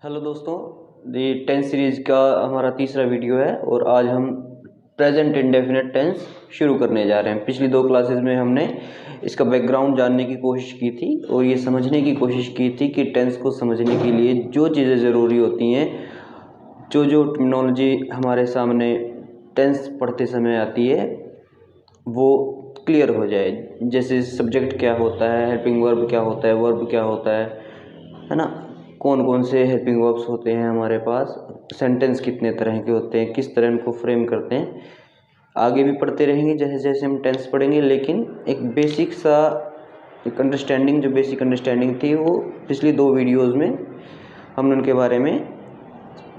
Hello दोस्तों, ये tense series का हमारा तीसरा वीडियो है और आज हम प्रेजेंट इंडेफिनिट टेंस शुरू करने जा रहे हैं। पिछली दो क्लासेस में हमने इसका बैकग्राउंड जानने की कोशिश की थी और ये समझने की कोशिश की थी कि टेंस को समझने के लिए जो चीज़ें ज़रूरी होती हैं, जो टर्मिनोलॉजी हमारे सामने टेंस पढ़ते समय आती है वो क्लियर हो जाए। जैसे सब्जेक्ट क्या होता है, हेल्पिंग वर्ब क्या होता है, वर्ब क्या होता है ना, कौन कौन से हेल्पिंग वर्ब्स होते हैं हमारे पास, सेंटेंस कितने तरह के होते हैं, किस तरह इनको फ्रेम करते हैं। आगे भी पढ़ते रहेंगे जैसे जैसे हम टेंस पढ़ेंगे, लेकिन एक बेसिक सा एक अंडरस्टैंडिंग, जो बेसिक अंडरस्टैंडिंग थी वो पिछली दो वीडियोस में हमने उनके बारे में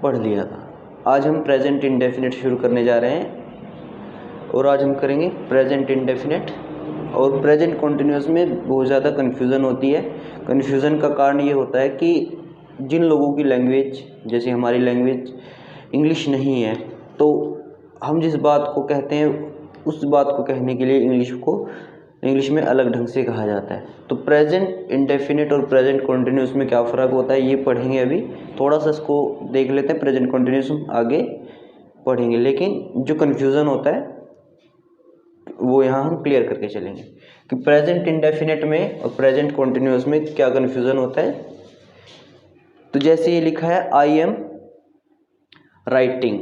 पढ़ लिया था। आज हम प्रेजेंट इंडेफिनिट शुरू करने जा रहे हैं और आज हम करेंगे प्रेजेंट इंडेफिनिट। और प्रेजेंट कॉन्टिन्यूस में बहुत ज़्यादा कन्फ्यूज़न होती है। कन्फ्यूज़न का कारण ये होता है कि जिन लोगों की लैंग्वेज, जैसे हमारी लैंग्वेज इंग्लिश नहीं है, तो हम जिस बात को कहते हैं उस बात को कहने के लिए इंग्लिश में अलग ढंग से कहा जाता है। तो प्रेजेंट इंडेफिनिट और प्रेजेंट कॉन्टिन्यूस में क्या फ़र्क होता है ये पढ़ेंगे। अभी थोड़ा सा इसको देख लेते हैं, प्रेजेंट कॉन्टिन्यूस आगे पढ़ेंगे, लेकिन जो कन्फ्यूज़न होता है वो यहाँ हम क्लियर करके चलेंगे कि प्रेजेंट इंडेफिनिट में और प्रेजेंट कॉन्टिन्यूस में क्या कन्फ्यूज़न होता है। तो जैसे ये लिखा है, आई एम राइटिंग,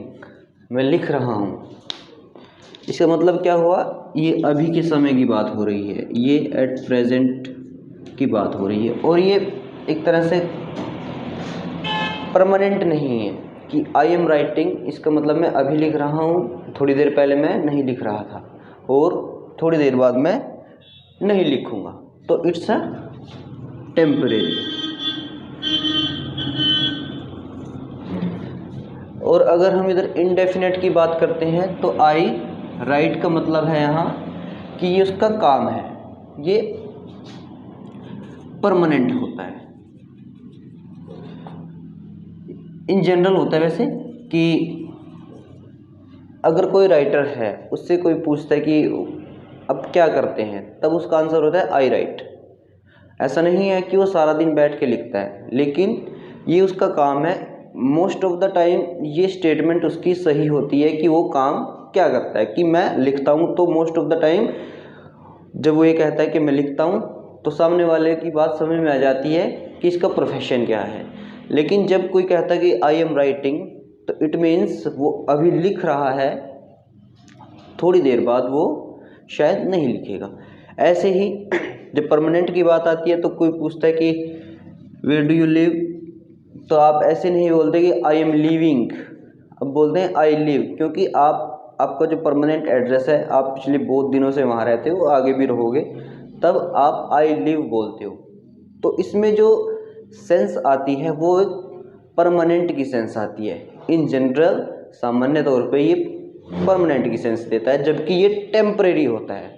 मैं लिख रहा हूँ, इसका मतलब क्या हुआ, ये अभी के समय की बात हो रही है, ये एट प्रेजेंट की बात हो रही है। और ये एक तरह से परमानेंट नहीं है कि आई एम राइटिंग, इसका मतलब मैं अभी लिख रहा हूँ, थोड़ी देर पहले मैं नहीं लिख रहा था और थोड़ी देर बाद मैं नहीं लिखूँगा। तो इट्स अ टेम्परेरी। और अगर हम इधर इनडेफिनेट की बात करते हैं तो आई राइट का मतलब है यहाँ कि ये उसका काम है, ये परमानेंट होता है। इन जनरल होता है वैसे कि अगर कोई राइटर है, उससे कोई पूछता है कि अब क्या करते हैं, तब उसका आंसर होता है आई राइट। ऐसा नहीं है कि वो सारा दिन बैठ के लिखता है, लेकिन ये उसका काम है। मोस्ट ऑफ द टाइम ये स्टेटमेंट उसकी सही होती है कि वो काम क्या करता है, कि मैं लिखता हूँ। तो मोस्ट ऑफ द टाइम जब वो ये कहता है कि मैं लिखता हूँ, तो सामने वाले की बात समझ में आ जाती है कि इसका प्रोफेशन क्या है। लेकिन जब कोई कहता है कि आई एम राइटिंग, तो इट मीन्स वो अभी लिख रहा है, थोड़ी देर बाद वो शायद नहीं लिखेगा। ऐसे ही जब परमानेंट की बात आती है तो कोई पूछता है कि वेयर डू यू लिव, तो आप ऐसे नहीं बोलते कि आई एम लिविंग, अब बोलते हैं आई लिव, क्योंकि आपका जो परमानेंट एड्रेस है, आप पिछले बहुत दिनों से वहाँ रहते हो, आगे भी रहोगे, तब आप आई लिव बोलते हो। तो इसमें जो सेंस आती है वो एक परमानेंट की सेंस आती है। इन जनरल सामान्य तौर पे ये परमानेंट की सेंस देता है, जबकि ये टेम्परेरी होता है।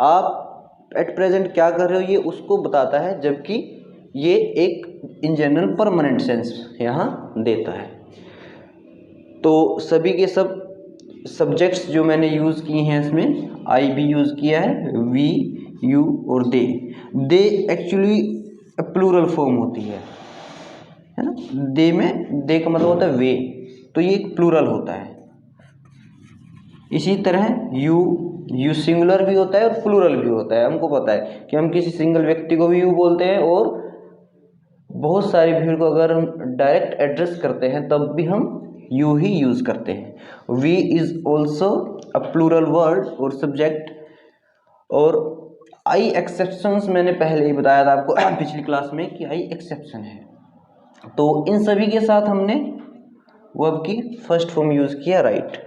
आप एट प्रेजेंट क्या कर रहे हो ये उसको बताता है, जबकि ये एक इन जनरल परमानेंट सेंस यहाँ देता है। तो सभी के सब सब्जेक्ट्स जो मैंने यूज़ किए हैं, इसमें आई भी यूज़ किया है, वी, यू और दे एक्चुअली प्लूरल फॉर्म होती है ना। दे में दे का मतलब होता है वे, तो ये एक प्लूरल होता है। इसी तरह यू सिंगुलर भी होता है और प्लूरल भी होता है। हमको पता है कि हम किसी सिंगल व्यक्ति को भी यू बोलते हैं, और बहुत सारी भीड़ को अगर हम डायरेक्ट एड्रेस करते हैं तब भी हम यू ही यूज़ करते हैं। We is also a plural word और सब्जेक्ट। और आई एक्सेप्शंस मैंने पहले ही बताया था आपको पिछली क्लास में कि आई एक्सेप्शन है। तो इन सभी के साथ हमने वर्ब की फर्स्ट फॉर्म यूज़ किया राइट,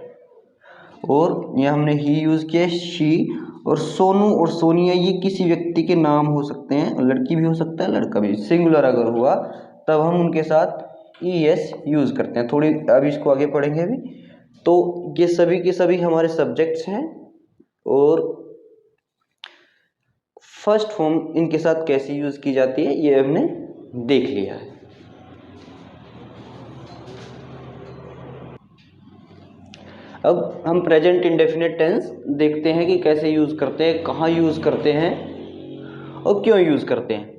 और यहाँ हमने ही यूज़ किया शी। और सोनू और सोनिया ये किसी व्यक्ति के नाम हो सकते हैं, लड़की भी हो सकता है लड़का भी। सिंगुलर अगर हुआ तब हम उनके साथ ES यूज़ करते हैं। थोड़ी अभी इसको आगे पढ़ेंगे अभी। तो ये सभी के सभी हमारे सब्जेक्ट्स हैं, और फर्स्ट फॉर्म इनके साथ कैसे यूज़ की जाती है ये हमने देख लिया है। अब हम प्रेजेंट इंडेफिनिट टेंस देखते हैं कि कैसे यूज़ करते हैं, कहाँ यूज़ करते हैं और क्यों यूज़ करते हैं।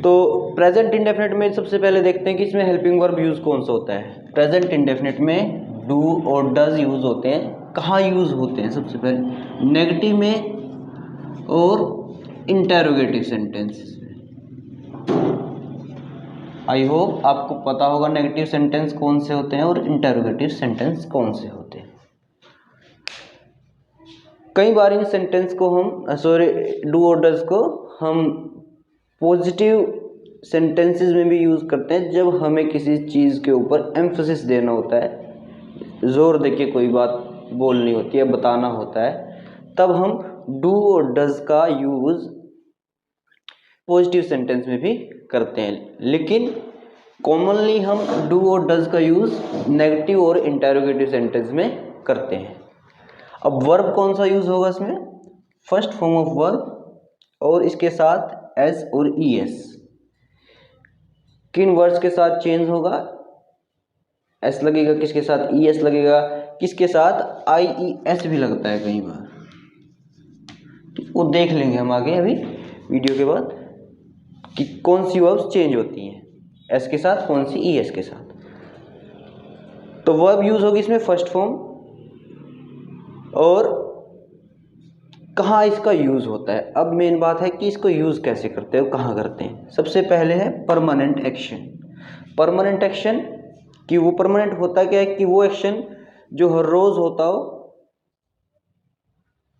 तो प्रेजेंट इंडेफिनिट में सबसे पहले देखते हैं कि इसमें हेल्पिंग वर्ब यूज़ कौन सा होता है। प्रेजेंट इंडेफिनिट में डू और डज यूज़ होते हैं। कहाँ यूज़ होते हैं? सबसे पहले नेगेटिव में और इंटेरोगेटिव सेंटेंसेस में। आई होप आपको पता होगा नेगेटिव सेंटेंस कौन से होते हैं और इंटेरोगेटिव सेंटेंस कौन से होते हैं। कई बार इन सेंटेंस को हम डू और डज को हम पॉजिटिव सेंटेंसेस में भी यूज़ करते हैं जब हमें किसी चीज़ के ऊपर एम्फेसिस देना होता है, जोर देके कोई बात बोलनी होती है, बताना होता है, तब हम डू और डज का यूज़ पॉजिटिव सेंटेंस में भी करते हैं। लेकिन कॉमनली हम डू और डज का यूज़ नेगेटिव और इंटेरोगेटिव सेंटेंस में करते हैं। अब वर्ब कौन सा यूज़ होगा इसमें? फर्स्ट फॉर्म ऑफ वर्ब और इसके साथ एस और ई एस। किन वर्ड्स के साथ चेंज होगा? एस लगेगा, किसके साथ ई एस लगेगा, किसके साथ आई ई एस भी लगता है कई बार, वो देख लेंगे हम आगे अभी वीडियो के बाद कि कौन सी वर्ब्स चेंज होती हैं एस के साथ, कौन सी ई एस के साथ। तो वर्ब यूज होगी इसमें फर्स्ट फॉर्म। और कहाँ इसका यूज होता है? अब मेन बात है कि इसको यूज कैसे करते हैं, कहाँ करते हैं। सबसे पहले है परमानेंट एक्शन। परमानेंट एक्शन कि वो परमानेंट होता क्या है कि वो एक्शन जो हर रोज होता हो,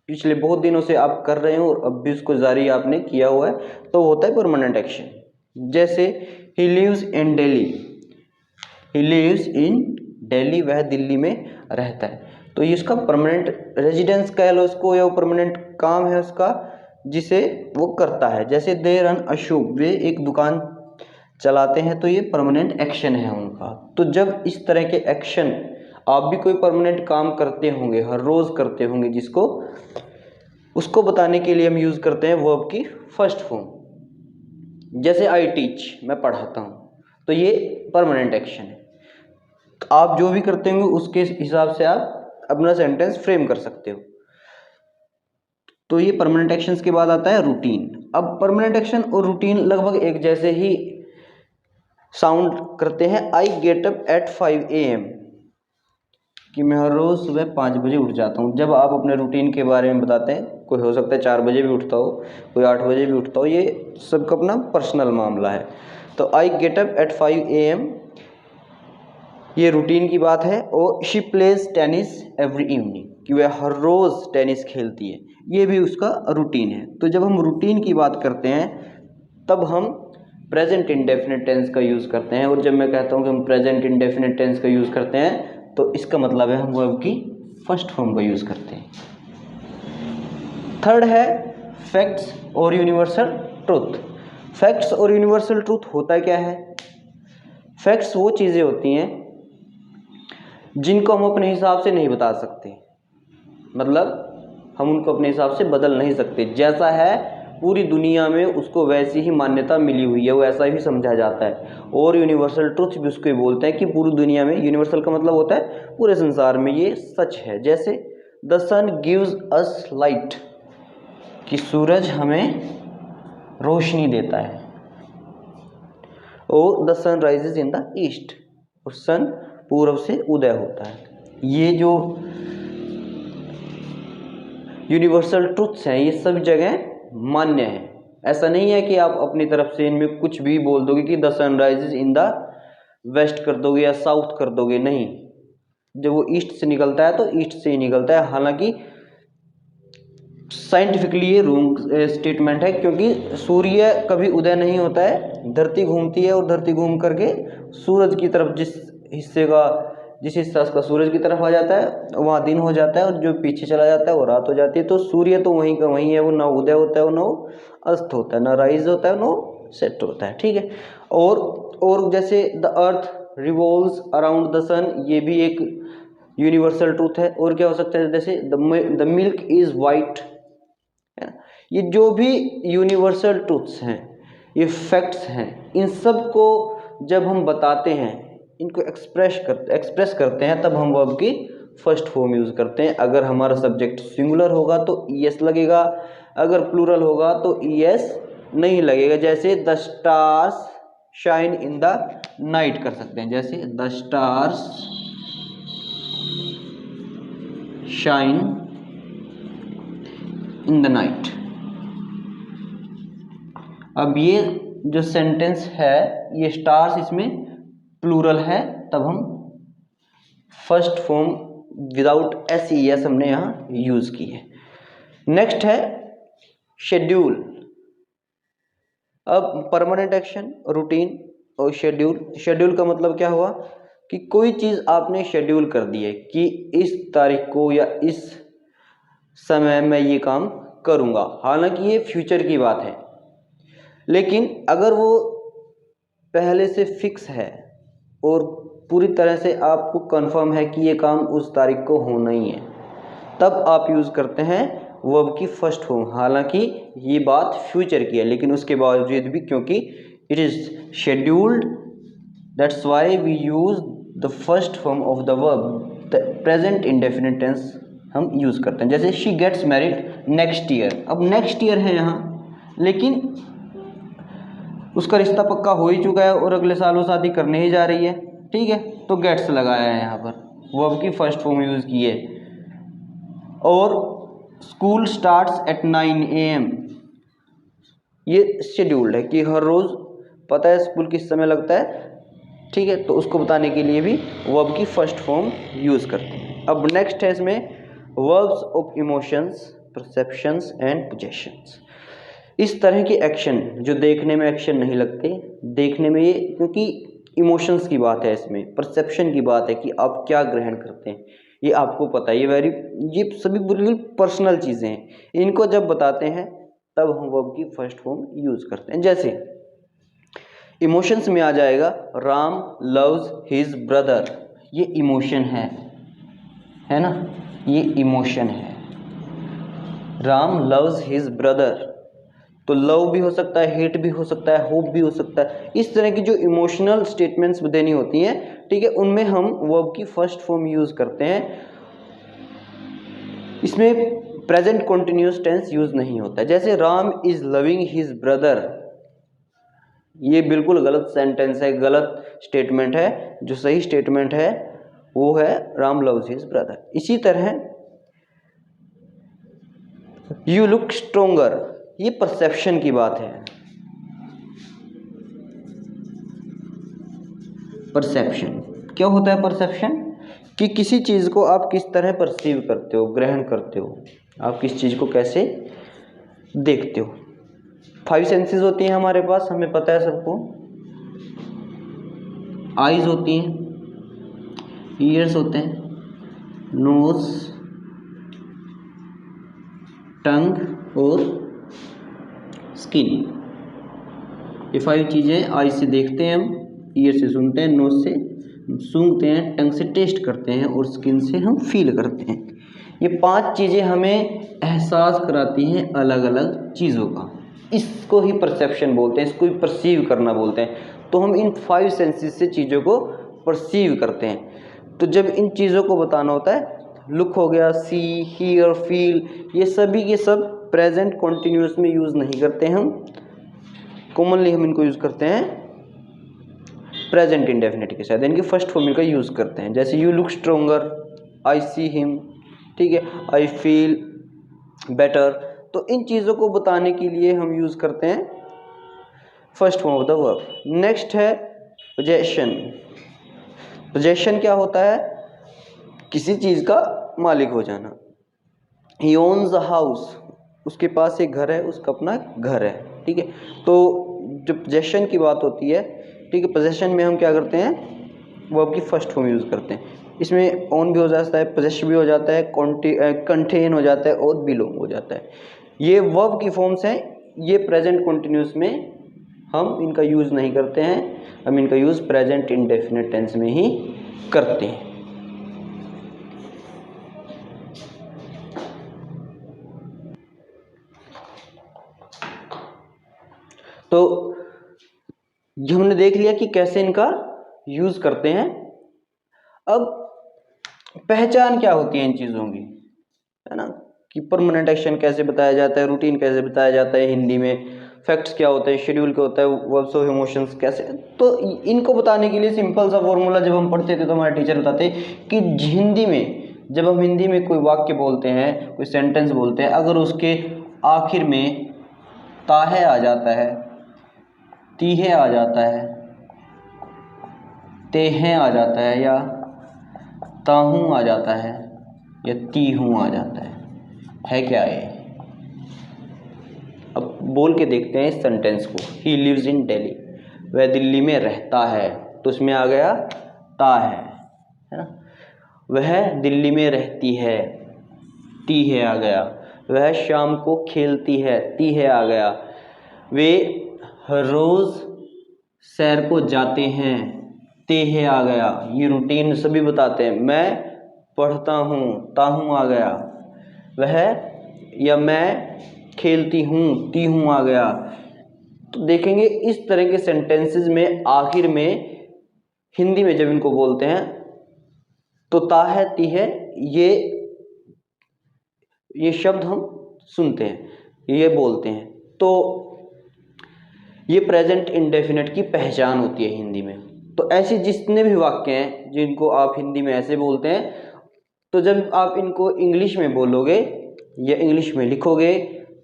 पिछले बहुत दिनों से आप कर रहे हो और अब भी उसको जारी आपने किया हुआ है, तो होता है परमानेंट एक्शन। जैसे he lives in Delhi, he lives in Delhi, वह दिल्ली में रहता है, तो ये इसका परमानेंट रेजिडेंस कह लो इसको, या परमानेंट काम है उसका जिसे वो करता है। जैसे दे रन अ शॉप, वे एक दुकान चलाते हैं, तो ये परमानेंट एक्शन है उनका। तो जब इस तरह के एक्शन आप भी कोई परमानेंट काम करते होंगे, हर रोज करते होंगे, जिसको उसको बताने के लिए हम यूज करते हैं वर्ब की फर्स्ट फॉर्म। जैसे आई टीच, मैं पढ़ाता हूँ, तो ये परमानेंट एक्शन है। तो आप जो भी करते होंगे उसके हिसाब से आप अपना सेंटेंस फ्रेम कर सकते हो। तो ये परमानेंट एक्शंस के बाद आता है रूटीन। अब परमानेंट एक्शन और रूटीन लगभग एक जैसे ही साउंड करते हैं। I get up at 5 AM, कि मैं हर रोज़ सुबह 5 बजे उठ जाता हूँ। जब आप अपने रूटीन के बारे में बताते हैं, कोई हो सकता है 4 बजे भी उठता हो, कोई 8 बजे भी उठता हो, ये सबका अपना पर्सनल मामला है। तो I get up at 5 AM, ये रूटीन की बात है। और she plays tennis every evening, कि वह हर रोज़ टेनिस खेलती है, ये भी उसका रूटीन है। तो जब हम रूटीन की बात करते हैं तब हम प्रेजेंट इंडेफिनिट टेंस का यूज़ करते हैं। और जब मैं कहता हूँ कि हम प्रेजेंट इंडेफिनिट टेंस का यूज़ करते हैं, तो इसका मतलब है हम वर्ब की फर्स्ट फॉर्म का यूज़ करते हैं। थर्ड है फैक्ट्स और यूनिवर्सल ट्रूथ। फैक्ट्स और यूनिवर्सल ट्रूथ होता क्या है? फैक्ट्स वो चीज़ें होती हैं जिनको हम अपने हिसाब से नहीं बता सकते, मतलब हम उनको अपने हिसाब से बदल नहीं सकते। जैसा है पूरी दुनिया में उसको वैसी ही मान्यता मिली हुई है, वो ऐसा ही समझा जाता है। और यूनिवर्सल ट्रुथ भी उसको बोलते हैं कि पूरी दुनिया में, यूनिवर्सल का मतलब होता है पूरे संसार में ये सच है। जैसे the sun gives us light, कि सूरज हमें रोशनी देता है। और the sun rises in the east, और सन पूर्व से उदय होता है। ये जो यूनिवर्सल ट्रुथ्स हैं ये सब जगह मान्य है। ऐसा नहीं है कि आप अपनी तरफ से इनमें कुछ भी बोल दोगे कि the sun rises in the west कर दोगे या साउथ कर दोगे, नहीं। जब वो ईस्ट से निकलता है तो ईस्ट से ही निकलता है। हालांकि साइंटिफिकली ये रॉन्ग स्टेटमेंट है, क्योंकि सूर्य कभी उदय नहीं होता है, धरती घूमती है और धरती घूम करके सूरज की तरफ, जिस हिस्सा उसका सूरज की तरफ आ जाता है वहाँ दिन हो जाता है, और जो पीछे चला जाता है वो रात हो जाती है। तो सूर्य तो वहीं का वहीं है, वो ना उदय होता है, वो ना अस्त होता है, ना राइज होता है, ना सेट होता है, ठीक है। और जैसे the earth revolves around the sun, ये भी एक यूनिवर्सल ट्रूथ है। और क्या हो सकता है? जैसे द मिल्क इज वाइट, है ना। ये जो भी यूनिवर्सल ट्रूथ्स हैं, ये फैक्ट्स हैं, इन सब को जब हम बताते हैं, इनको एक्सप्रेस करते हैं, तब हम वर्ब की फर्स्ट फॉर्म यूज़ करते हैं। अगर हमारा सब्जेक्ट सिंगुलर होगा तो ईएस लगेगा, अगर प्लूरल होगा तो ईएस नहीं लगेगा। जैसे the stars shine in the night कर सकते हैं, जैसे the stars shine in the night. अब ये जो सेंटेंस है ये स्टार्स इसमें प्लूरल है, तब हम फर्स्ट फॉर्म विदाउट एस हमने यहाँ यूज की है। नेक्स्ट है शेड्यूल। अब परमानेंट एक्शन, रूटीन और शेड्यूल। शेड्यूल का मतलब क्या हुआ कि कोई चीज़ आपने शेड्यूल कर दी है कि इस तारीख को या इस समय मैं ये काम करूँगा, हालांकि ये फ्यूचर की बात है, लेकिन अगर वो पहले से फिक्स है और पूरी तरह से आपको कंफर्म है कि ये काम उस तारीख को होना ही है, तब आप यूज़ करते हैं वर्ब की फर्स्ट फॉर्म। हालांकि ये बात फ्यूचर की है, लेकिन उसके बावजूद भी क्योंकि it is scheduled, that's why we use the first form of the verb, the present indefinite tense हम यूज़ करते हैं। जैसे she gets married next year. अब नेक्स्ट ईयर है यहाँ, लेकिन उसका रिश्ता पक्का हो ही चुका है और अगले साल वो शादी करने ही जा रही है, ठीक है, तो गेट्स लगाया है यहाँ पर, वर्ब की फर्स्ट फॉर्म यूज़ की है। और स्कूल स्टार्ट्स एट 9 AM, ये शेड्यूल्ड है कि हर रोज़ पता है स्कूल किस समय लगता है, ठीक है, तो उसको बताने के लिए भी वर्ब की फर्स्ट फॉर्म यूज़ करते हैं। अब नेक्स्ट है इसमें verbs of emotions, perceptions and possessions. इस तरह के एक्शन जो देखने में एक्शन नहीं लगते, देखने में ये क्योंकि इमोशंस की बात है, इसमें परसेप्शन की बात है कि आप क्या ग्रहण करते हैं, ये आपको पता है, ये सभी बिल्कुल पर्सनल चीज़ें हैं। इनको जब बताते हैं तब हम वर्ब की फर्स्ट फॉर्म यूज़ करते हैं। जैसे इमोशंस में आ जाएगा राम लव्स हिज ब्रदर, ये इमोशन है ना, ये इमोशन है। राम लव्स हिज ब्रदर, तो लव भी हो सकता है, हेट भी हो सकता है, होप भी हो सकता है। इस तरह की जो इमोशनल स्टेटमेंट्स देनी होती हैं, ठीक है, उनमें हम वर्ब की फर्स्ट फॉर्म यूज़ करते हैं। इसमें प्रेजेंट कंटिन्यूअस टेंस यूज़ नहीं होता है। जैसे Ram is loving his brother, ये बिल्कुल गलत सेंटेंस है, गलत स्टेटमेंट है। जो सही स्टेटमेंट है वो है राम लव्स हिज ब्रदर। इसी तरह यू लुक स्ट्रोंगर, ये परसेप्शन की बात है। परसेप्शन क्या होता है? परसेप्शन कि किसी चीज़ को आप किस तरह परसीव करते हो, ग्रहण करते हो, आप किस चीज़ को कैसे देखते हो। 5 सेंसेस होती हैं हमारे पास, हमें पता है सबको। आईज होती हैं, ईयर्स होते हैं, नोज, टंग और स्किन। ये 5 चीज़ें आई से देखते हैं हम, ईयर से सुनते हैं, नोज से सूंघते हैं, टंग से टेस्ट करते हैं और स्किन से हम फील करते हैं। ये 5 चीज़ें हमें एहसास कराती हैं अलग अलग चीज़ों का। इसको ही परसेप्शन बोलते हैं, इसको ही परसीव करना बोलते हैं। तो हम इन 5 सेंसेस से चीज़ों को परसीव करते हैं। तो जब इन चीज़ों को बताना होता है, लुक हो गया, सी, हियर, फील, ये सभी के सब प्रेजेंट कॉन्टिन्यूस में यूज़ नहीं करते हम। कॉमनली हम इनको यूज़ करते हैं प्रेजेंट इंडेफिनिट के साथ, इनकी फर्स्ट फॉर्म का यूज़ करते हैं। जैसे you look stronger, I see him, ठीक है, आई फील बेटर। तो इन चीज़ों को बताने के लिए हम यूज़ करते हैं first form of the verb. Next है पोजेशन। पोजेशन क्या होता है? किसी चीज़ का मालिक हो जाना। ही ओन्स अ हाउस, उसके पास एक घर है, उसका अपना घर है, ठीक है। तो जब पोजेशन की बात होती है, ठीक है, पोजेशन में हम क्या करते हैं, वर्ब की फर्स्ट फॉर्म यूज़ करते हैं। इसमें ओन भी हो जाता है, पोजेस भी हो जाता है, कंटेन हो जाता है और बिलोंग हो जाता है। ये वर्ब की फॉर्म्स हैं, ये प्रेजेंट कंटिन्यूस में हम इनका यूज़ नहीं करते हैं, हम इनका यूज़ प्रेजेंट इंडेफिनिट टेंस में ही करते हैं। तो ये हमने देख लिया कि कैसे इनका यूज़ करते हैं। अब पहचान क्या होती है इन चीज़ों की, है ना, कि परमानेंट एक्शन कैसे बताया जाता है, रूटीन कैसे बताया जाता है हिंदी में, फैक्ट्स क्या होते हैं, शेड्यूल क्या होता है, वर्ब्स ऑफ इमोशंस कैसे। तो इनको बताने के लिए सिंपल सा फॉर्मूला जब हम पढ़ते थे तो हमारे टीचर बताते कि हिंदी में, जब हम हिंदी में कोई वाक्य बोलते हैं, कोई सेंटेंस बोलते हैं, अगर उसके आखिर में ताहे आ जाता है, तीहे आ जाता है, तेहें आ जाता है, या ताहू आ जाता है, या तीहू आ जाता है क्या ये। अब बोल के देखते हैं इस सेंटेंस को। ही लिव्स इन दिल्ली, वह दिल्ली में रहता है, तो उसमें आ गया ता है ना। वह दिल्ली में रहती है, ती है आ गया। वह शाम को खेलती है, ती है आ गया। वे हर रोज़ सैर को जाते हैं, ते है आ गया। ये रूटीन सभी बताते हैं। मैं पढ़ता हूँ, ताहूँ आ गया। वह या मैं खेलती हूँ, ती हूँ आ गया। तो देखेंगे इस तरह के सेंटेंसेस में आखिर में हिंदी में जब इनको बोलते हैं तो ता है, ती है, ये शब्द हम सुनते हैं, ये बोलते हैं। तो ये प्रेजेंट इंडेफिनिट की पहचान होती है हिंदी में। तो ऐसे जितने भी वाक्य हैं जिनको आप हिंदी में ऐसे बोलते हैं, तो जब आप इनको इंग्लिश में बोलोगे या इंग्लिश में लिखोगे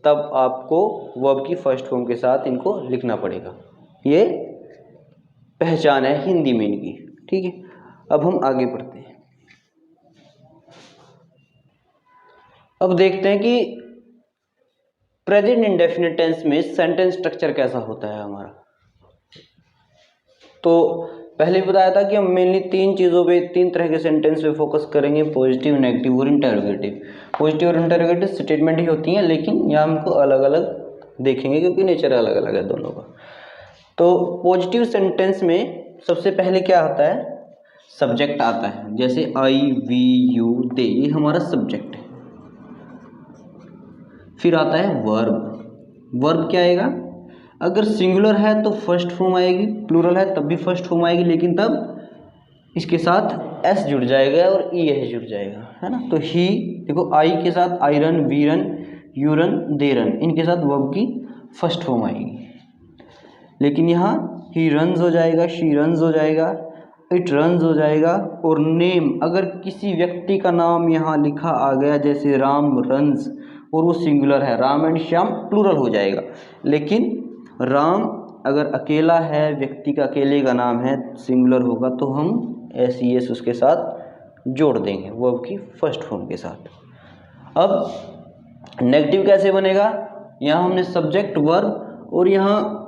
तब आपको वर्ब की फर्स्ट फॉर्म के साथ इनको लिखना पड़ेगा। ये पहचान है हिंदी में इनकी, ठीक है। अब हम आगे बढ़ते हैं। अब देखते हैं कि प्रेजेंट इंडेफिनिट टेंस में सेंटेंस स्ट्रक्चर कैसा होता है हमारा। तो पहले बताया था कि हम मेनली तीन चीज़ों पे, तीन तरह के सेंटेंस पे फोकस करेंगे, पॉजिटिव, नेगेटिव और इंटरोगेटिव। पॉजिटिव और इंटरोगेटिव स्टेटमेंट ही होती हैं, लेकिन यहाँ हमको अलग अलग देखेंगे क्योंकि नेचर अलग अलग है दोनों का। तो पॉजिटिव सेंटेंस में सबसे पहले क्या आता है, सब्जेक्ट आता है। जैसे आई, वी, यू, दे, ये हमारा सब्जेक्ट है। फिर आता है वर्ब। वर्ब क्या आएगा, अगर सिंगुलर है तो फर्स्ट फॉर्म आएगी, प्लूरल है तब भी फर्स्ट फॉर्म आएगी, लेकिन तब इसके साथ एस जुड़ जाएगा और ई एस जुड़ जाएगा, है ना। तो ही, देखो आई के साथ I run, we run, you run, they run, इनके साथ वर्ब की फर्स्ट फॉर्म आएगी। लेकिन यहाँ ही रन्स हो जाएगा, शी रन्स हो जाएगा, इट रन्स हो जाएगा। और नेम, अगर किसी व्यक्ति का नाम यहाँ लिखा आ गया जैसे राम रन्स और वो सिंगुलर है, राम एंड श्याम प्लूरल हो जाएगा। लेकिन राम अगर अकेला है, व्यक्ति का अकेले का नाम है, सिंगुलर होगा तो हम एस ई एस उसके साथ जोड़ देंगे वर्ब की फर्स्ट फॉर्म के साथ। अब नेगेटिव कैसे बनेगा, यहाँ हमने सब्जेक्ट, वर्ब और यहाँ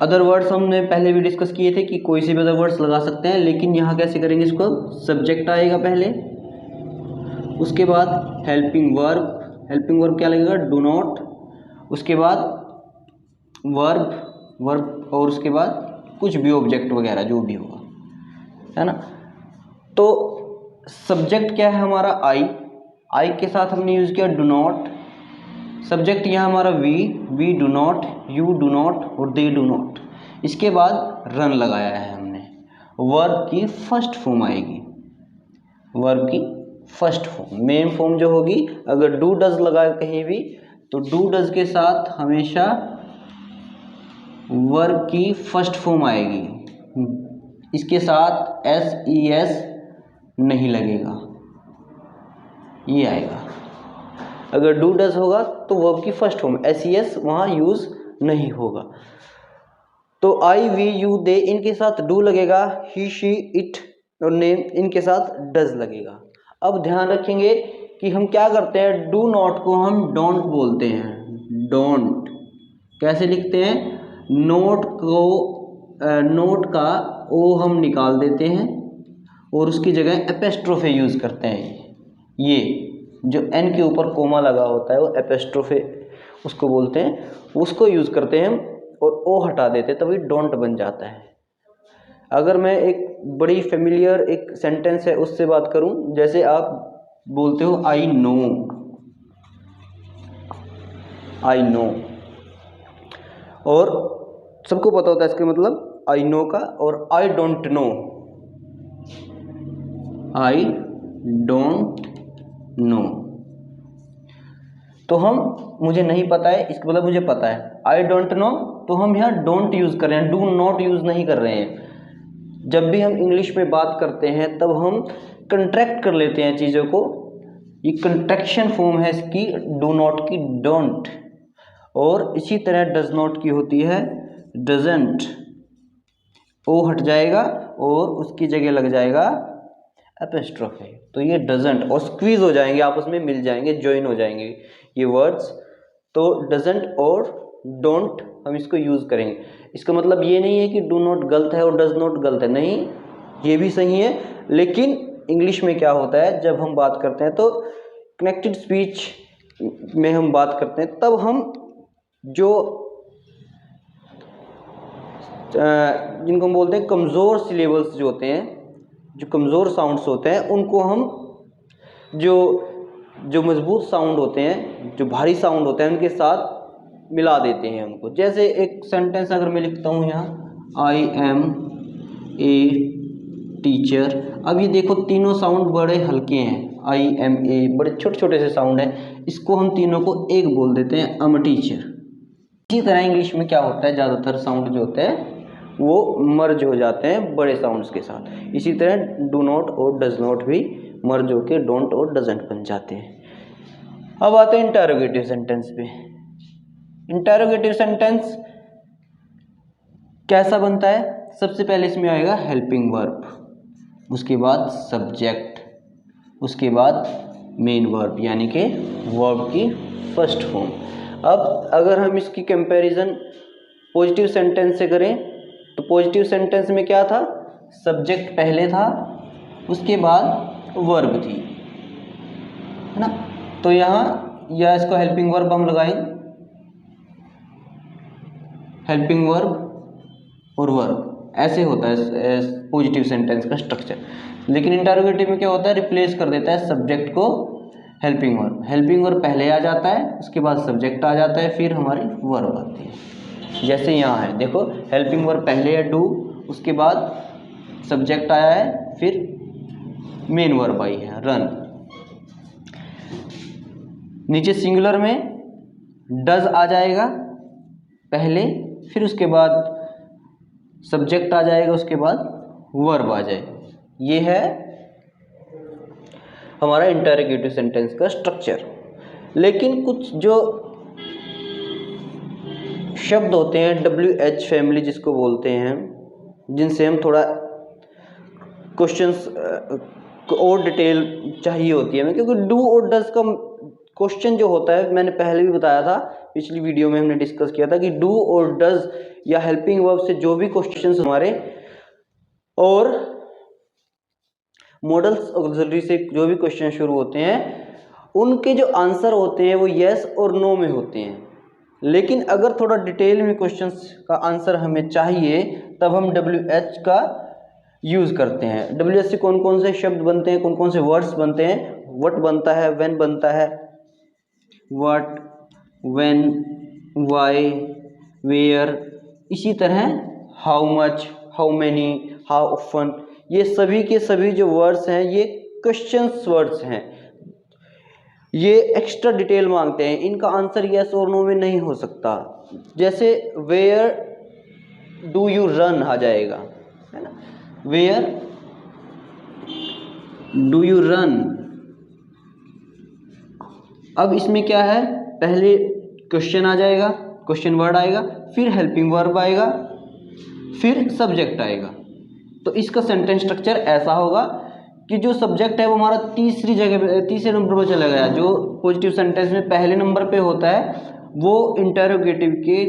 अदर वर्ड्स हमने पहले भी डिस्कस किए थे कि कोई से भी अदर वर्ड्स लगा सकते हैं, लेकिन यहाँ कैसे करेंगे इसको, सब्जेक्ट आएगा पहले, उसके बाद हेल्पिंग वर्ब। हेल्पिंग वर्ब क्या लगेगा, डू नॉट, उसके बाद वर्ब और उसके बाद कुछ भी ऑब्जेक्ट वगैरह जो भी होगा, है ना। तो सब्जेक्ट क्या है हमारा, आई के साथ हमने यूज़ किया डू नॉट। सब्जेक्ट यहाँ हमारा we do not, you do not और दे डू नॉट। इसके बाद रन लगाया है हमने। वर्ब की फर्स्ट फॉर्म आएगी, वर्ब की फर्स्ट फॉर्म, मेन फॉर्म जो होगी, अगर डू डज लगा कहीं भी तो डू डज के साथ हमेशा वर्ब की फर्स्ट फॉर्म आएगी, इसके साथ एस ई एस नहीं लगेगा, ये आएगा। अगर डू डज होगा तो वर्ब की first form, S E S वहाँ यूज़ नहीं होगा। तो आई, वी, यू, दे, इनके साथ डू लगेगा, ही, शी, इट और नेम इनके साथ डज लगेगा। अब ध्यान रखेंगे कि हम क्या करते हैं, डू नॉट को हम डोंट बोलते हैं। डोंट कैसे लिखते हैं, नोट को नोट का ओ हम निकाल देते हैं और उसकी जगह एपेस्ट्रोफे यूज़ करते हैं। ये जो एन के ऊपर कोमा लगा होता है वो एपेस्ट्रोफे उसको बोलते हैं, उसको यूज़ करते हैं और ओ हटा देते तभी डोंट बन जाता है। अगर मैं एक बड़ी फेमिलियर एक सेंटेंस है उससे बात करूं, जैसे आप बोलते हो आई नो, आई नो, और सबको पता होता है इसका मतलब आई नो का, और I don't know, I don't know. तो हम मुझे नहीं पता है, इसका मतलब मुझे पता है। आई डोंट नो, तो हम यहाँ डोंट यूज़ कर रहे हैं, डू नॉट यूज़ नहीं कर रहे हैं। जब भी हम इंग्लिश में बात करते हैं तब हम कंट्रैक्ट कर लेते हैं चीज़ों को। ये कंट्रैक्शन फॉर्म है इसकी, डू नॉट की डोंट, और इसी तरह डज नॉट की होती है डजंट। ओ हट जाएगा और उसकी जगह लग जाएगा एपोस्ट्रोफी, तो ये डजंट, और स्क्वीज हो जाएंगे, आपस में मिल जाएंगे, ज्वाइन हो जाएंगे ये वर्ड्स। तो डजंट और डोंट हम इसको यूज़ करेंगे। इसका मतलब ये नहीं है कि डू नॉट गलत है और डज नॉट गलत है, नहीं, ये भी सही है। लेकिन इंग्लिश में क्या होता है, जब हम बात करते हैं तो कनेक्टेड स्पीच में हम बात करते हैं, तब हम जो जिनको हम बोलते हैं कमज़ोर सिलेबल्स जो होते हैं, जो कमज़ोर साउंड्स होते हैं, उनको हम जो मजबूत साउंड होते हैं, जो भारी साउंड होते हैं, उनके साथ मिला देते हैं उनको। जैसे एक सेंटेंस अगर मैं लिखता हूँ यहाँ, आई एम ए टीचर। अब ये देखो तीनों साउंड बड़े हल्के हैं, आई एम ए बड़े छोटे छोटे से साउंड हैं, इसको हम तीनों को एक बोल देते हैं, अम टीचर। इसी तरह इंग्लिश में क्या होता है, ज़्यादातर साउंड जो होते हैं वो मर्ज हो जाते हैं बड़े साउंड्स के साथ। इसी तरह डू नॉट और डज नॉट भी मर्ज होके डोंट और डजंट बन जाते हैं। अब आते हैं इंटरोगेटिव सेंटेंस पे। इंटरोगेटिव सेंटेंस कैसा बनता है, सबसे पहले इसमें आएगा हेल्पिंग वर्ब, उसके बाद सब्जेक्ट, उसके बाद मेन वर्ब, यानी कि वर्ब की फर्स्ट फॉर्म। अब अगर हम इसकी कंपैरिजन पॉजिटिव सेंटेंस से करें तो पॉजिटिव सेंटेंस में क्या था, सब्जेक्ट पहले था, उसके बाद वर्ब थी, है ना। तो यहाँ या इसको हेल्पिंग वर्ब हम लगाएं, हेल्पिंग वर्ब और वर्ब, ऐसे होता है पॉजिटिव सेंटेंस का स्ट्रक्चर। लेकिन इंटरोगेटिव में क्या होता है, रिप्लेस कर देता है सब्जेक्ट को हेल्पिंग वर्ब। हेल्पिंग वर्ब पहले आ जाता है, उसके बाद सब्जेक्ट आ जाता है, फिर हमारी वर्ब आती है। जैसे यहाँ है, देखो हेल्पिंग वर्ब पहले है डू, उसके बाद सब्जेक्ट आया है, फिर मेन वर्ब आई है रन। नीचे सिंगुलर में डज आ जाएगा पहले, फिर उसके बाद सब्जेक्ट आ जाएगा, उसके बाद वर्ब आ जाएगा। ये है हमारा इंटरोगेटिव सेंटेंस का स्ट्रक्चर। लेकिन कुछ जो शब्द होते हैं WH फैमिली जिसको बोलते हैं, जिनसे हम थोड़ा क्वेश्चंस और डिटेल चाहिए होती है हमें, क्योंकि डू और डज का क्वेश्चन जो होता है, मैंने पहले भी बताया था, पिछली वीडियो में हमने डिस्कस किया था कि डू और डज या हेल्पिंग वर्ब से जो भी क्वेश्चंस हमारे और मॉडल्स ऑक्सिलरी से जो भी क्वेश्चन शुरू होते हैं, उनके जो आंसर होते हैं वो यस और नो में होते हैं। लेकिन अगर थोड़ा डिटेल में क्वेश्चंस का आंसर हमें चाहिए, तब हम WH का यूज़ करते हैं। WH से कौन कौन से शब्द बनते हैं, कौन कौन से वर्ड्स बनते हैं, व्हाट बनता है, व्हेन बनता है, व्हाट, व्हेन, व्हाई, वेयर, इसी तरह how much, how many, how often, ये सभी के सभी जो वर्ड्स हैं ये क्वेश्चंस वर्ड्स हैं, ये एक्स्ट्रा डिटेल मांगते हैं, इनका आंसर यस और नो में नहीं हो सकता। जैसे वेयर डू यू रन आ जाएगा, है ना, वेयर डू यू रन। अब इसमें क्या है, पहले क्वेश्चन आ जाएगा, क्वेश्चन वर्ड आएगा, फिर हेल्पिंग वर्ब आएगा, फिर सब्जेक्ट आएगा। तो इसका सेंटेंस स्ट्रक्चर ऐसा होगा कि जो सब्जेक्ट है वो हमारा तीसरे नंबर पर चला गया। जो पॉजिटिव सेंटेंस में पहले नंबर पे होता है वो इंटरोगेटिव के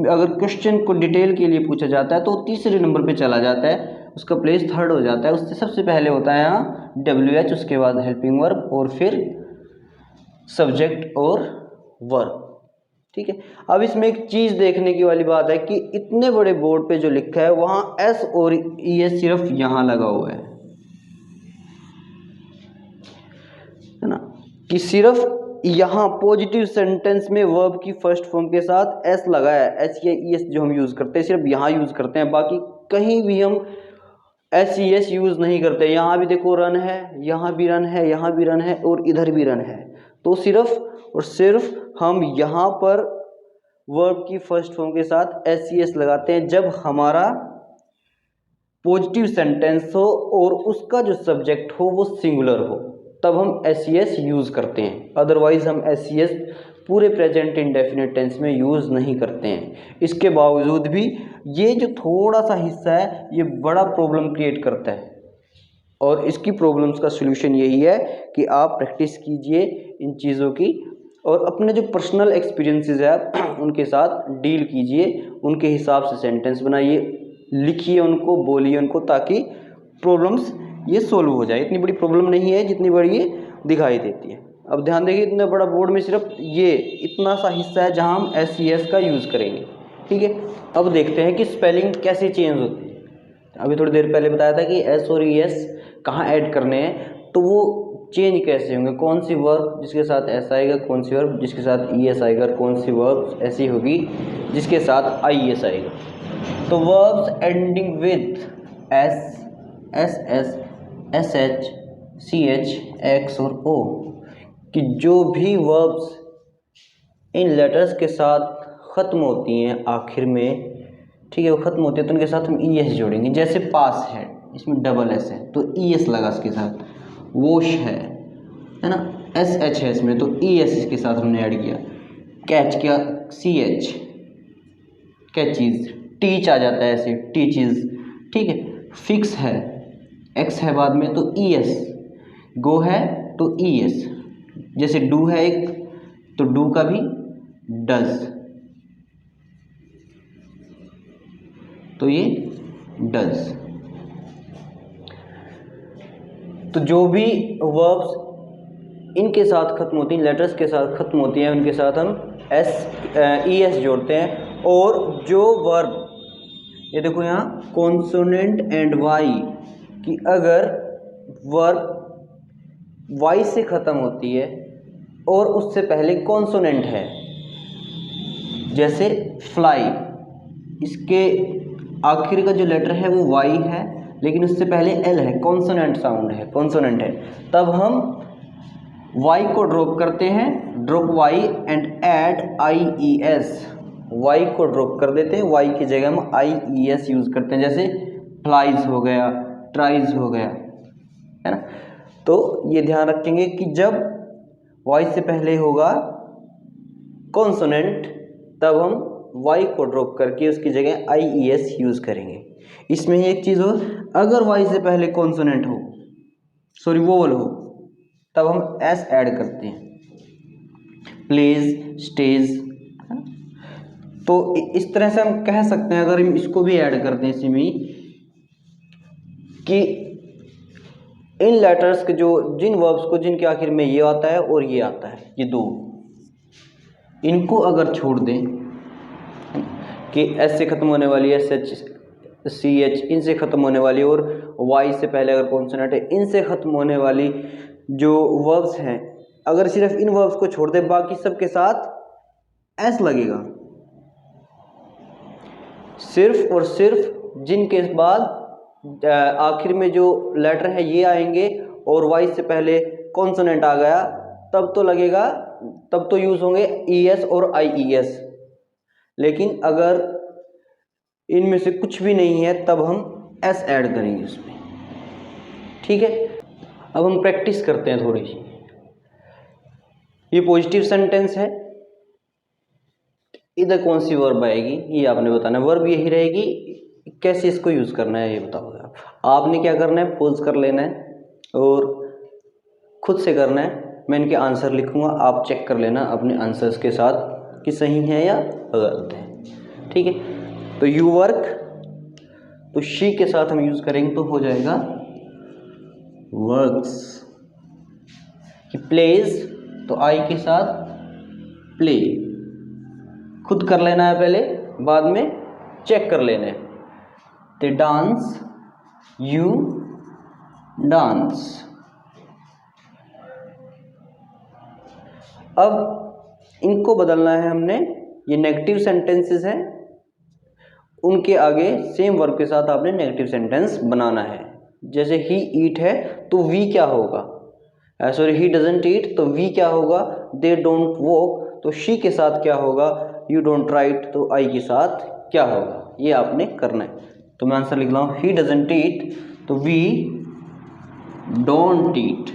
अगर क्वेश्चन को डिटेल के लिए पूछा जाता है तो तीसरे नंबर पे चला जाता है, उसका प्लेस थर्ड हो जाता है। उससे सबसे पहले होता है यहाँ WH, उसके बाद हेल्पिंग वर्ब और फिर सब्जेक्ट और वर्ब। ठीक है। अब इसमें एक चीज़ देखने की वाली बात है कि इतने बड़े बोर्ड पे जो लिखा है वहाँ S और ES सिर्फ यहाँ लगा हुआ है ना, कि सिर्फ यहाँ पॉजिटिव सेंटेंस में वर्ब की फर्स्ट फॉर्म के साथ S लगा है। S या ES जो हम यूज़ करते हैं सिर्फ यहाँ यूज़ करते हैं, बाकी कहीं भी हम S ES यूज़ नहीं करते। यहाँ भी देखो रन है, यहाँ भी रन है, यहाँ भी रन है और इधर भी रन है। तो सिर्फ और सिर्फ हम यहाँ पर वर्ब की फर्स्ट फॉर्म के साथ एस लगाते हैं जब हमारा पॉजिटिव सेंटेंस हो और उसका जो सब्जेक्ट हो वो सिंगुलर हो, तब हम एस यूज़ करते हैं। अदरवाइज हम एस पूरे प्रेजेंट इंडेफिनिट टेंस में यूज़ नहीं करते हैं। इसके बावजूद भी ये जो थोड़ा सा हिस्सा है ये बड़ा प्रॉब्लम क्रिएट करता है, और इसकी प्रॉब्लम्स का सलूशन यही है कि आप प्रैक्टिस कीजिए इन चीज़ों की और अपने जो पर्सनल एक्सपीरियंसेस है उनके साथ डील कीजिए, उनके हिसाब से सेंटेंस बनाइए, लिखिए उनको, बोलिए उनको, ताकि प्रॉब्लम्स ये सोल्व हो जाए। इतनी बड़ी प्रॉब्लम नहीं है जितनी बड़ी ये दिखाई देती है। अब ध्यान देखिए, इतना बड़ा बोर्ड में सिर्फ ये इतना सा हिस्सा है जहां हम एस का यूज़ करेंगे, ठीक है। अब देखते हैं कि स्पेलिंग कैसे चेंज होती है। अभी थोड़ी देर पहले बताया था कि एस और ई एस कहाँ ऐड करने हैं, तो वो चेंज कैसे होंगे, कौन सी वर्ब जिसके साथ एस आएगा, कौन सी वर्ब जिसके साथ ई एस आएगा, कौन सी वर्ब ऐसी होगी जिसके साथ आई एस आएगा। तो verbs ending with S, S S, S H, C H, X और ओ कि जो भी वर्ब्स इन लेटर्स के साथ ख़त्म होती हैं आखिर में, ठीक है, वो ख़त्म होती है तो उनके साथ हम ई एस जोड़ेंगे। जैसे पास है, इसमें डबल एस है तो ई एस लगा इसके साथ। वॉश है ना, एस एच है इसमें तो ई एस इसके साथ हमने ऐड किया। कैच किया, सी एच, कैचीज, टीच आ जाता है ऐसे, टीचीज, ठीक है। फिक्स है, एक्स है बाद में तो ई एस, गो है तो ई एस, जैसे डू है एक तो डू का भी डज, तो ये डज। तो जो भी वर्ब्स इनके साथ खत्म होती हैं, लेटर्स के साथ खत्म होती हैं, उनके साथ हम ई एस जोड़ते हैं। और जो वर्ब, ये देखो यहाँ कॉन्सोनेंट एंड वाई, कि अगर वर्ब वाई से ख़त्म होती है और उससे पहले कॉन्सोनेंट है, जैसे फ्लाई, इसके आखिर का जो लेटर है वो वाई है लेकिन उससे पहले एल है, कॉन्सोनेंट साउंड है, कॉन्सोनेंट है, तब हम वाई को ड्रॉप करते हैं, drop Y and add I E S. Y को ड्रॉप कर देते हैं, वाई की जगह हम आई ई एस यूज़ करते हैं, जैसे फ्लाइज हो गया, ट्राइज हो गया, है ना। तो ये ध्यान रखेंगे कि जब वाई से पहले होगा कॉन्सोनेंट तब हम वाई को ड्रॉप करके उसकी जगह आई ई एस यूज़ करेंगे। इसमें ही एक चीज़ हो, अगर वाई से पहले कॉन्सोनेंट हो, सॉरी वोवल हो, तब हम एस ऐड करते हैं, प्लेज, स्टेज। तो इस तरह से हम कह सकते हैं, अगर हम इसको भी ऐड करते हैं इसी में, कि इन लेटर्स के जो जिन वर्ब्स को जिनके आखिर में ये आता है और ये आता है, ये दो, इनको अगर छोड़ दें कि एस से ख़त्म होने वाली, एस एच, सी एच, इनसे ख़त्म होने वाली, और वाई से पहले अगर कॉन्सोनेंट है, इनसे ख़त्म होने वाली जो वर्ब्स हैं, अगर सिर्फ इन वर्ब्स को छोड़ दें, बाकी सब के साथ एस लगेगा। सिर्फ और सिर्फ जिनके बाद आखिर में जो लेटर है ये आएंगे और वाई से पहले कॉन्सोनेंट आ गया, तब तो लगेगा, तब तो यूज़ होंगे ई एस और आई ई एस। लेकिन अगर इनमें से कुछ भी नहीं है तब हम एस ऐड करेंगे उसमें, ठीक है। अब हम प्रैक्टिस करते हैं थोड़ी सी। ये पॉजिटिव सेंटेंस है, इधर कौन सी वर्ब आएगी ये आपने बताना। वर्ब यही रहेगी, कैसे इसको यूज़ करना है ये बताओगे आप। आपने क्या करना है, पॉज कर लेना है और खुद से करना है। मैं इनके आंसर लिखूंगा, आप चेक कर लेना अपने आंसर्स के साथ कि सही है या गलत है, ठीक है। तो यू वर्क, तो शी के साथ हम यूज़ करेंगे तो हो जाएगा वर्क्स। कि प्लेज, तो आई के साथ प्ले, खुद कर लेना है पहले, बाद में चेक कर लेना है। ते डांस, यू डांस। अब इनको बदलना है हमने, ये नेगेटिव सेंटेंसेस हैं, उनके आगे सेम वर्ब के साथ आपने नेगेटिव सेंटेंस बनाना है। जैसे ही ईट है तो वी क्या होगा, सॉरी ही डजंट ईट, तो वी क्या होगा, दे डोंट वॉक, तो शी के साथ क्या होगा, यू डोंट राइट, तो आई के साथ क्या होगा, ये आपने करना है। तो मैं आंसर लिख रहा हूँ, ही डजंट ईट, तो वी डोंट ईट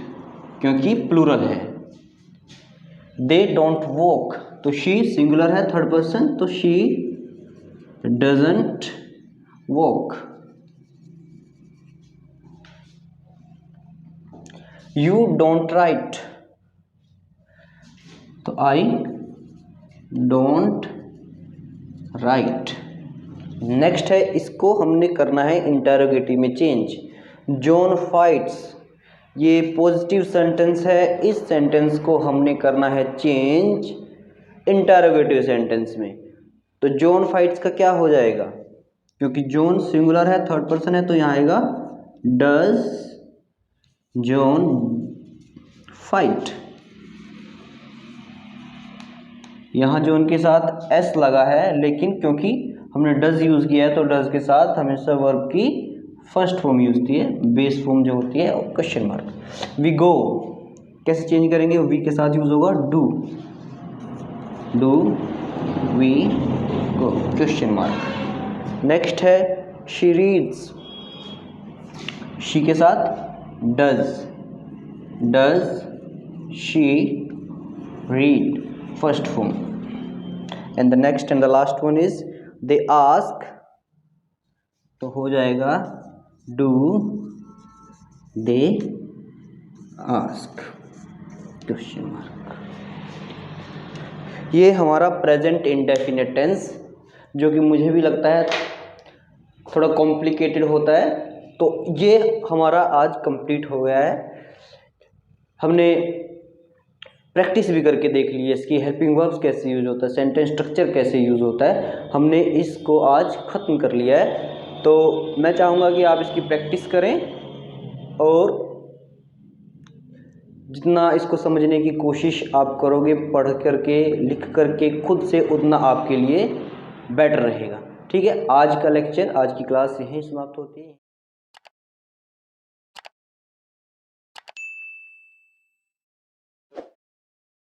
क्योंकि प्लूरल है। दे डोंट वॉक, तो शी सिंगुलर है, थर्ड पर्सन, तो she doesn't walk. You don't write, तो आई डोंट राइट। नेक्स्ट है, इसको हमने करना है इंटरोगेटिव में चेंज। जॉन फाइट्स, ये पॉजिटिव सेंटेंस है, इस सेंटेंस को हमने करना है चेंज इंटरोगेटिव सेंटेंस में। तो जॉन फाइट्स का क्या हो जाएगा, क्योंकि जॉन सिंगुलर है, थर्ड पर्सन है, तो यहाँ आएगा डज जॉन फाइट। यहाँ जॉन के साथ एस लगा है, लेकिन क्योंकि हमने डज यूज़ किया है तो डज के साथ हमेशा वर्ब की फर्स्ट फॉर्म यूज होती है, बेस फॉर्म जो होती है और क्वेश्चन मार्क। वी गो कैसे चेंज करेंगे, वी के साथ यूज होगा do, do we go question mark. Next है शी रीड्स, शी के साथ does, does she read first form. And the next and the last one is they ask, तो हो जाएगा do they ask question mark. ये हमारा present indefinite tense, जो कि मुझे भी लगता है थोड़ा कॉम्प्लिकेटेड होता है, तो ये हमारा आज कंप्लीट हो गया है। हमने प्रैक्टिस भी करके देख ली है, इसकी हेल्पिंग वर्ब्स कैसे यूज होता है, सेंटेंस स्ट्रक्चर कैसे यूज होता है, हमने इसको आज ख़त्म कर लिया है। तो मैं चाहूँगा कि आप इसकी प्रैक्टिस करें और जितना इसको समझने की कोशिश आप करोगे पढ़ करके, लिख करके, खुद से, उतना आपके लिए बेटर रहेगा। ठीक है, आज का लेक्चर, आज की क्लास यहीं समाप्त होती है।